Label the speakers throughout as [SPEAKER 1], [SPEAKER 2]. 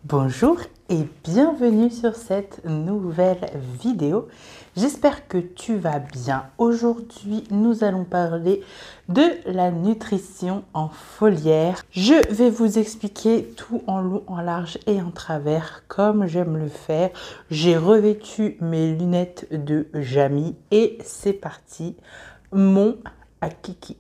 [SPEAKER 1] Bonjour et bienvenue sur cette nouvelle vidéo. J'espère que tu vas bien. Aujourd'hui, nous allons parler de la nutrition en foliaire. Je vais vous expliquer tout en long, en large et en travers comme j'aime le faire. J'ai revêtu mes lunettes de Jamie et c'est parti, mon akiki.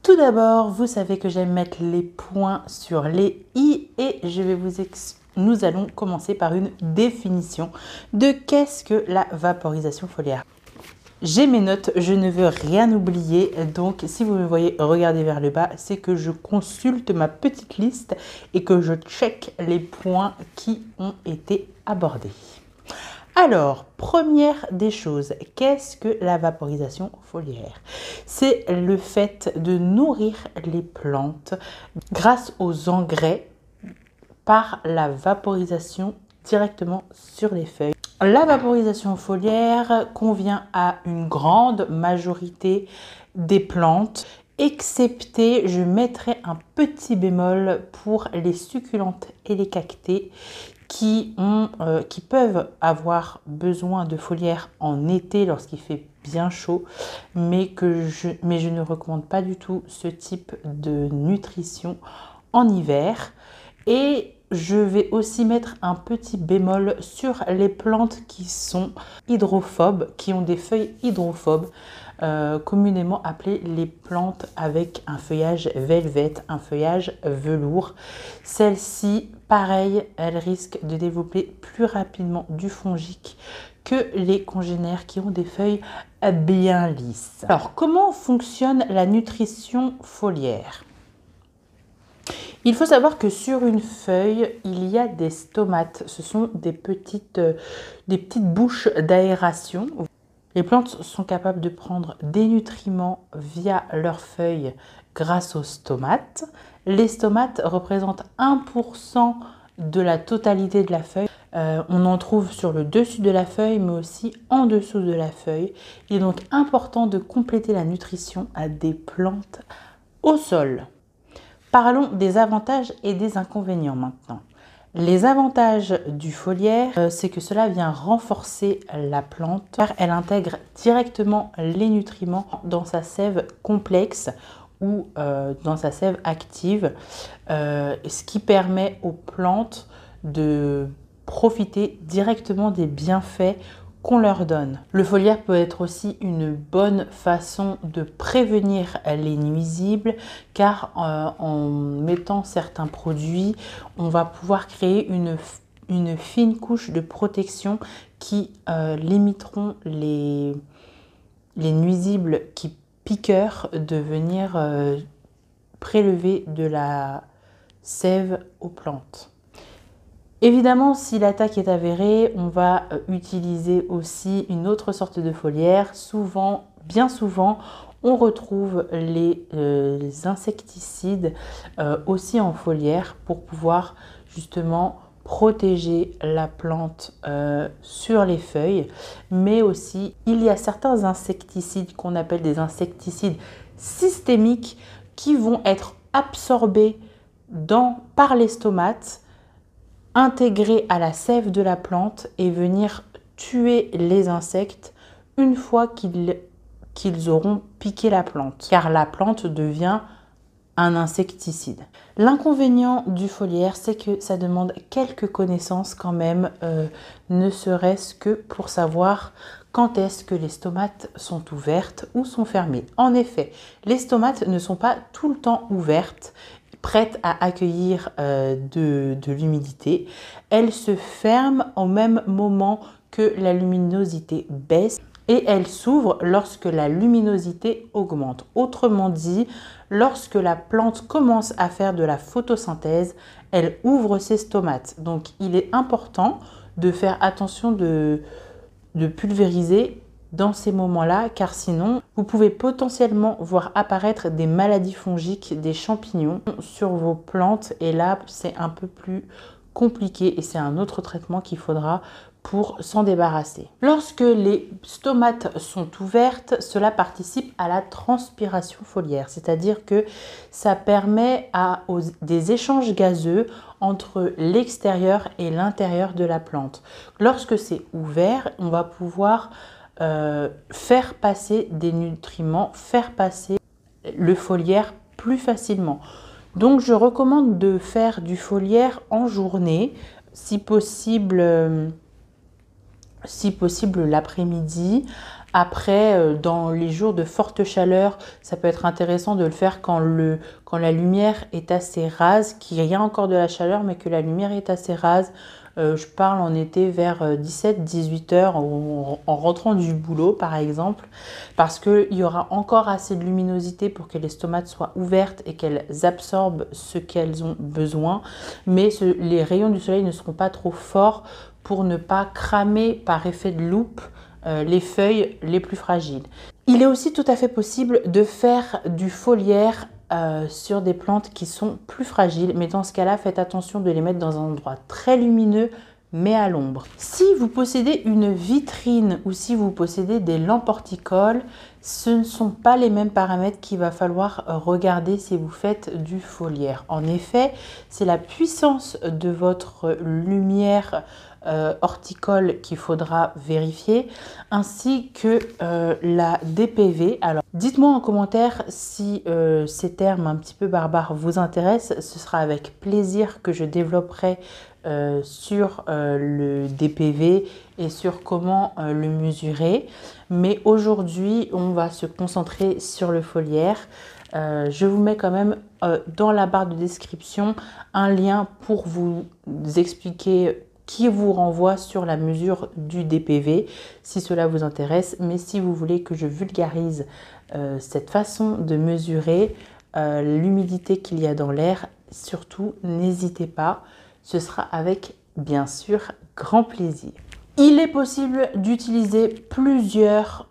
[SPEAKER 1] Tout d'abord, vous savez que j'aime mettre les points sur les i et nous allons commencer par une définition de qu'est-ce que la vaporisation foliaire. J'ai mes notes, je ne veux rien oublier, donc si vous me voyez regarder vers le bas, c'est que je consulte ma petite liste et que je check les points qui ont été abordés. Alors, première des choses, qu'est-ce que la vaporisation foliaire? C'est le fait de nourrir les plantes grâce aux engrais par la vaporisation directement sur les feuilles. La vaporisation foliaire convient à une grande majorité des plantes, excepté, je mettrai un petit bémol pour les succulentes et les cactées qui peuvent avoir besoin de foliaire en été lorsqu'il fait bien chaud, mais je ne recommande pas du tout ce type de nutrition en hiver. Et je vais aussi mettre un petit bémol sur les plantes qui sont hydrophobes, qui ont des feuilles hydrophobes, communément appelées les plantes avec un feuillage velvet, un feuillage velours. Celles-ci, pareil, elles risquent de développer plus rapidement du fongique que les congénères qui ont des feuilles bien lisses. Alors, comment fonctionne la nutrition foliaire ? Il faut savoir que sur une feuille, il y a des stomates. Ce sont des petites bouches d'aération. Les plantes sont capables de prendre des nutriments via leurs feuilles grâce aux stomates. Les stomates représentent 1% de la totalité de la feuille. On en trouve sur le dessus de la feuille, mais aussi en dessous de la feuille. Il est donc important de compléter la nutrition à des plantes au sol. Parlons des avantages et des inconvénients maintenant. Les avantages du foliaire, c'est que cela vient renforcer la plante car elle intègre directement les nutriments dans sa sève complexe ou dans sa sève active, ce qui permet aux plantes de profiter directement des bienfaits qu'on leur donne. Le foliaire peut être aussi une bonne façon de prévenir les nuisibles car en mettant certains produits, on va pouvoir créer une fine couche de protection qui limiteront les nuisibles qui piqueurs de venir prélever de la sève aux plantes. Évidemment, si l'attaque est avérée, on va utiliser aussi une autre sorte de foliaire. Bien souvent, on retrouve les insecticides aussi en foliaire pour pouvoir justement protéger la plante sur les feuilles. Mais aussi, il y a certains insecticides qu'on appelle des insecticides systémiques qui vont être absorbés par les stomates, intégrer à la sève de la plante et venir tuer les insectes une fois qu'ils auront piqué la plante, car la plante devient un insecticide. L'inconvénient du foliaire, c'est que ça demande quelques connaissances quand même, ne serait-ce que pour savoir quand est-ce que les stomates sont ouvertes ou sont fermées. En effet, les stomates ne sont pas tout le temps ouvertes, prête à accueillir de l'humidité. Elle se ferme au même moment que la luminosité baisse et elle s'ouvre lorsque la luminosité augmente. Autrement dit, lorsque la plante commence à faire de la photosynthèse, elle ouvre ses stomates. Donc, il est important de faire attention de pulvériser dans ces moments-là, car sinon, vous pouvez potentiellement voir apparaître des maladies fongiques, des champignons sur vos plantes. Et là, c'est un peu plus compliqué et c'est un autre traitement qu'il faudra pour s'en débarrasser. Lorsque les stomates sont ouvertes, cela participe à la transpiration foliaire, c'est-à-dire que ça permet des échanges gazeux entre l'extérieur et l'intérieur de la plante. Lorsque c'est ouvert, on va pouvoir faire passer des nutriments, faire passer le foliaire plus facilement. Donc je recommande de faire du foliaire en journée, si possible l'après-midi. Après, dans les jours de forte chaleur, ça peut être intéressant de le faire quand la lumière est assez rase, qu'il y a encore de la chaleur, mais que la lumière est assez rase. Je parle en été vers 17-18 heures en rentrant du boulot par exemple, parce qu'il y aura encore assez de luminosité pour que les stomates soient ouvertes et qu'elles absorbent ce qu'elles ont besoin, mais les rayons du soleil ne seront pas trop forts pour ne pas cramer par effet de loupe les feuilles les plus fragiles. Il est aussi tout à fait possible de faire du foliaire sur des plantes qui sont plus fragiles, mais dans ce cas-là, faites attention de les mettre dans un endroit très lumineux, mais à l'ombre. Si vous possédez une vitrine ou si vous possédez des lampes horticoles, ce ne sont pas les mêmes paramètres qu'il va falloir regarder si vous faites du foliaire. En effet, c'est la puissance de votre lumière horticole qu'il faudra vérifier, ainsi que la DPV. Alors, dites-moi en commentaire si ces termes un petit peu barbares vous intéressent. Ce sera avec plaisir que je développerai sur le DPV et sur comment le mesurer. Mais aujourd'hui, on va se concentrer sur le foliaire. Je vous mets quand même dans la barre de description un lien pour vous expliquer qui vous renvoie sur la mesure du DPV si cela vous intéresse. Mais si vous voulez que je vulgarise cette façon de mesurer l'humidité qu'il y a dans l'air, surtout n'hésitez pas, ce sera avec bien sûr grand plaisir. Il est possible d'utiliser plusieurs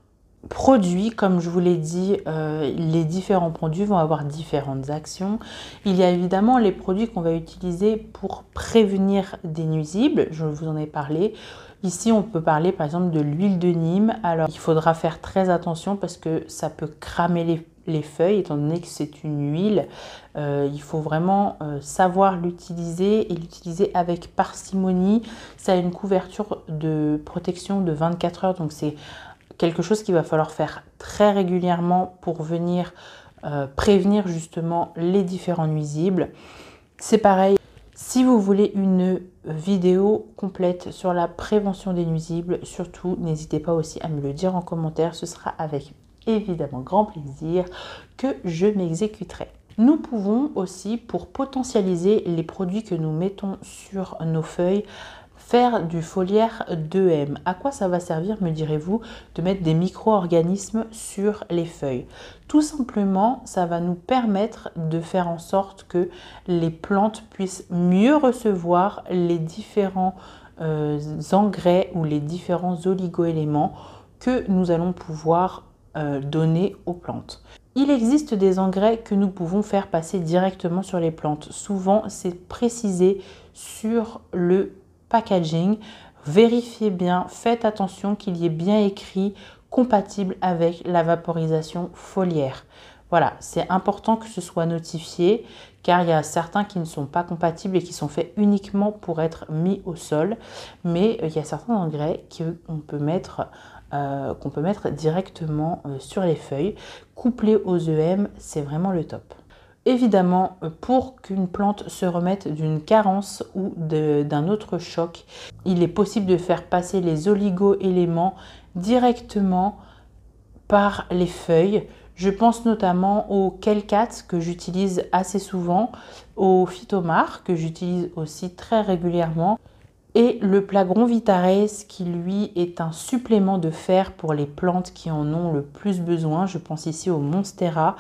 [SPEAKER 1] produits, comme je vous l'ai dit, les différents produits vont avoir différentes actions. Il y a évidemment les produits qu'on va utiliser pour prévenir des nuisibles, je vous en ai parlé. Ici, on peut parler par exemple de l'huile de Nîmes. Alors, il faudra faire très attention parce que ça peut cramer les feuilles, étant donné que c'est une huile. Il faut vraiment savoir l'utiliser et l'utiliser avec parcimonie. Ça a une couverture de protection de 24 heures, donc c'est quelque chose qu'il va falloir faire très régulièrement pour venir prévenir justement les différents nuisibles. C'est pareil, si vous voulez une vidéo complète sur la prévention des nuisibles, surtout n'hésitez pas aussi à me le dire en commentaire, ce sera avec évidemment grand plaisir que je m'exécuterai. Nous pouvons aussi, pour potentialiser les produits que nous mettons sur nos feuilles, faire du foliaire 2M. À quoi ça va servir, me direz-vous, de mettre des micro-organismes sur les feuilles? Tout simplement, ça va nous permettre de faire en sorte que les plantes puissent mieux recevoir les différents engrais ou les différents oligo-éléments que nous allons pouvoir donner aux plantes. Il existe des engrais que nous pouvons faire passer directement sur les plantes. Souvent, c'est précisé sur le packaging. Vérifiez bien, faites attention qu'il y ait bien écrit compatible avec la vaporisation foliaire. Voilà, c'est important que ce soit notifié car il y a certains qui ne sont pas compatibles et qui sont faits uniquement pour être mis au sol. Mais il y a certains engrais qu'on peut mettre directement sur les feuilles. Couplés aux EM, c'est vraiment le top. Évidemment, pour qu'une plante se remette d'une carence ou d'un autre choc, il est possible de faire passer les oligo-éléments directement par les feuilles. Je pense notamment au Kelcat que j'utilise assez souvent, au Phytomar que j'utilise aussi très régulièrement, et le Plagron Vitares qui lui est un supplément de fer pour les plantes qui en ont le plus besoin. Je pense ici au Monstera.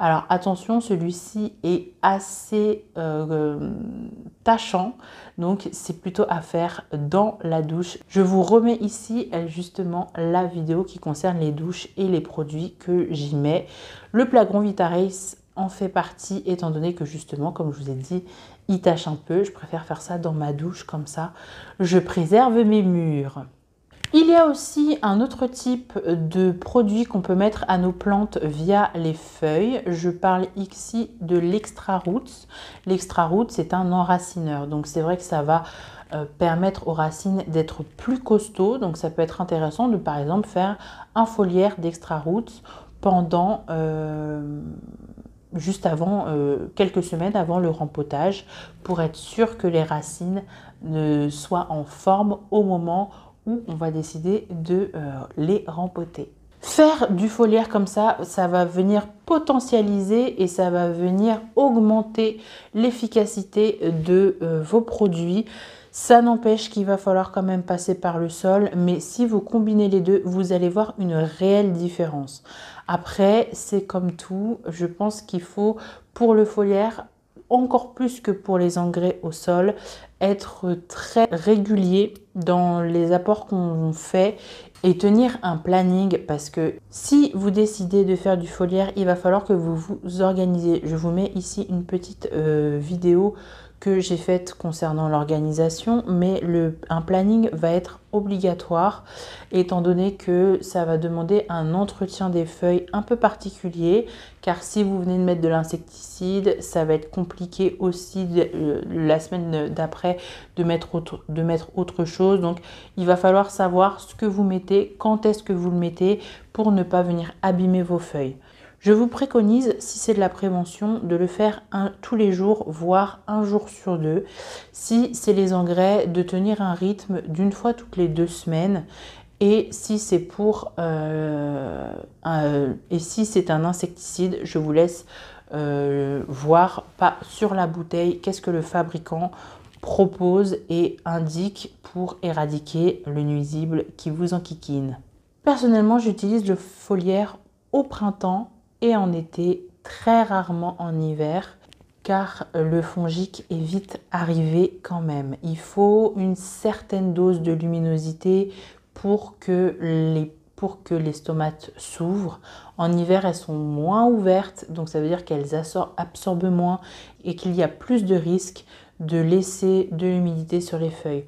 [SPEAKER 1] Alors attention, celui-ci est assez tâchant, donc c'est plutôt à faire dans la douche. Je vous remets ici justement la vidéo qui concerne les douches et les produits que j'y mets. Le Plagron Vitares en fait partie, étant donné que justement, comme je vous ai dit, il tache un peu. Je préfère faire ça dans ma douche, comme ça, je préserve mes murs. Il y a aussi un autre type de produit qu'on peut mettre à nos plantes via les feuilles. Je parle ici de l'extra roots. L'extra roots, c'est un enracineur. Donc c'est vrai que ça va permettre aux racines d'être plus costauds. Donc ça peut être intéressant de par exemple faire un foliaire d'extra roots pendant juste avant, quelques semaines avant le rempotage, pour être sûr que les racines soient en forme au moment où on va décider de les rempoter. Faire du foliaire comme ça va venir potentialiser et ça va venir augmenter l'efficacité de vos produits. Ça n'empêche qu'il va falloir quand même passer par le sol, mais si vous combinez les deux, vous allez voir une réelle différence. Après, c'est comme tout, je pense qu'il faut, pour le foliaire, encore plus que pour les engrais au sol, être très régulier dans les apports qu'on fait et tenir un planning, parce que si vous décidez de faire du foliaire, il va falloir que vous vous organisez. Je vous mets ici une petite vidéo que j'ai faite concernant l'organisation, mais un planning va être obligatoire étant donné que ça va demander un entretien des feuilles un peu particulier, car si vous venez de mettre de l'insecticide, ça va être compliqué aussi la semaine d'après de mettre autre chose. Donc il va falloir savoir ce que vous mettez, quand est-ce que vous le mettez, pour ne pas venir abîmer vos feuilles. Je vous préconise, si c'est de la prévention, de le faire tous les jours, voire un jour sur deux. Si c'est les engrais, de tenir un rythme d'une fois toutes les 2 semaines. Et si c'est si c'est un insecticide, je vous laisse voir pas sur la bouteille qu'est-ce que le fabricant propose et indique pour éradiquer le nuisible qui vous enquiquine. Personnellement, j'utilise le foliaire au printemps et en été, très rarement en hiver, car le fongique est vite arrivé quand même. Il faut une certaine dose de luminosité pour que les stomates s'ouvrent. En hiver, elles sont moins ouvertes, donc ça veut dire qu'elles absorbent moins et qu'il y a plus de risques de laisser de l'humidité sur les feuilles.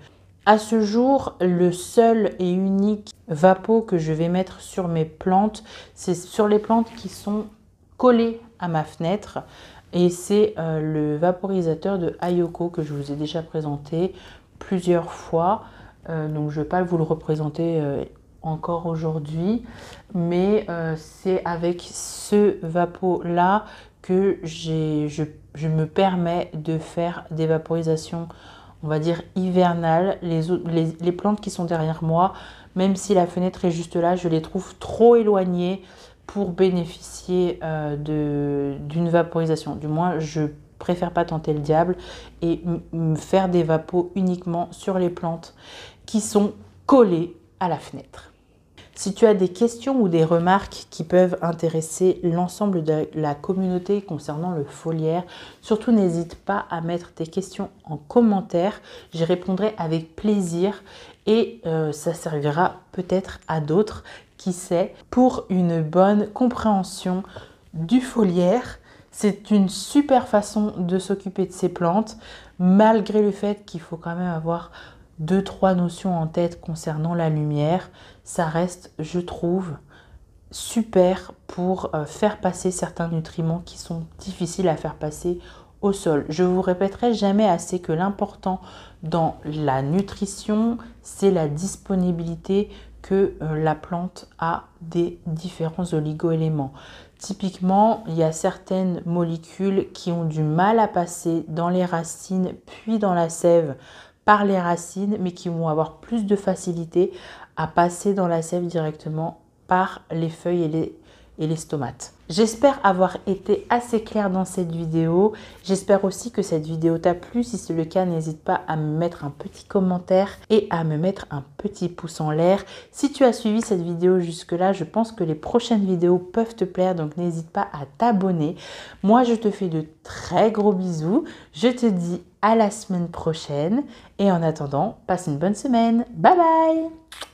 [SPEAKER 1] À ce jour, le seul et unique vapeau que je vais mettre sur mes plantes, c'est sur les plantes qui sont collées à ma fenêtre. Et c'est le vaporisateur de Ayoko que je vous ai déjà présenté plusieurs fois. Donc je ne vais pas vous le représenter encore aujourd'hui. Mais c'est avec ce vapeau-là que je me permets de faire des vaporisations, on va dire hivernales. Les plantes qui sont derrière moi, même si la fenêtre est juste là, je les trouve trop éloignées pour bénéficier d'une vaporisation. Du moins, je préfère pas tenter le diable et faire des vapos uniquement sur les plantes qui sont collées à la fenêtre. Si tu as des questions ou des remarques qui peuvent intéresser l'ensemble de la communauté concernant le foliaire, surtout n'hésite pas à mettre tes questions en commentaire. J'y répondrai avec plaisir et ça servira peut-être à d'autres, qui sait, pour une bonne compréhension du foliaire. C'est une super façon de s'occuper de ces plantes, malgré le fait qu'il faut quand même avoir 2-3 notions en tête concernant la lumière. Ça reste, je trouve, super pour faire passer certains nutriments qui sont difficiles à faire passer au sol. Je vous répéterai jamais assez que l'important dans la nutrition, c'est la disponibilité que la plante a des différents oligo-éléments. Typiquement, il y a certaines molécules qui ont du mal à passer dans les racines puis dans la sève par les racines, mais qui vont avoir plus de facilité à passer dans la sève directement par les feuilles et les stomates. J'espère avoir été assez claire dans cette vidéo. J'espère aussi que cette vidéo t'a plu. Si c'est le cas, n'hésite pas à me mettre un petit commentaire et à me mettre un petit pouce en l'air. Si tu as suivi cette vidéo jusque-là, je pense que les prochaines vidéos peuvent te plaire, donc n'hésite pas à t'abonner. Moi, je te fais de très gros bisous. Je te dis à la semaine prochaine et en attendant, passe une bonne semaine. Bye bye!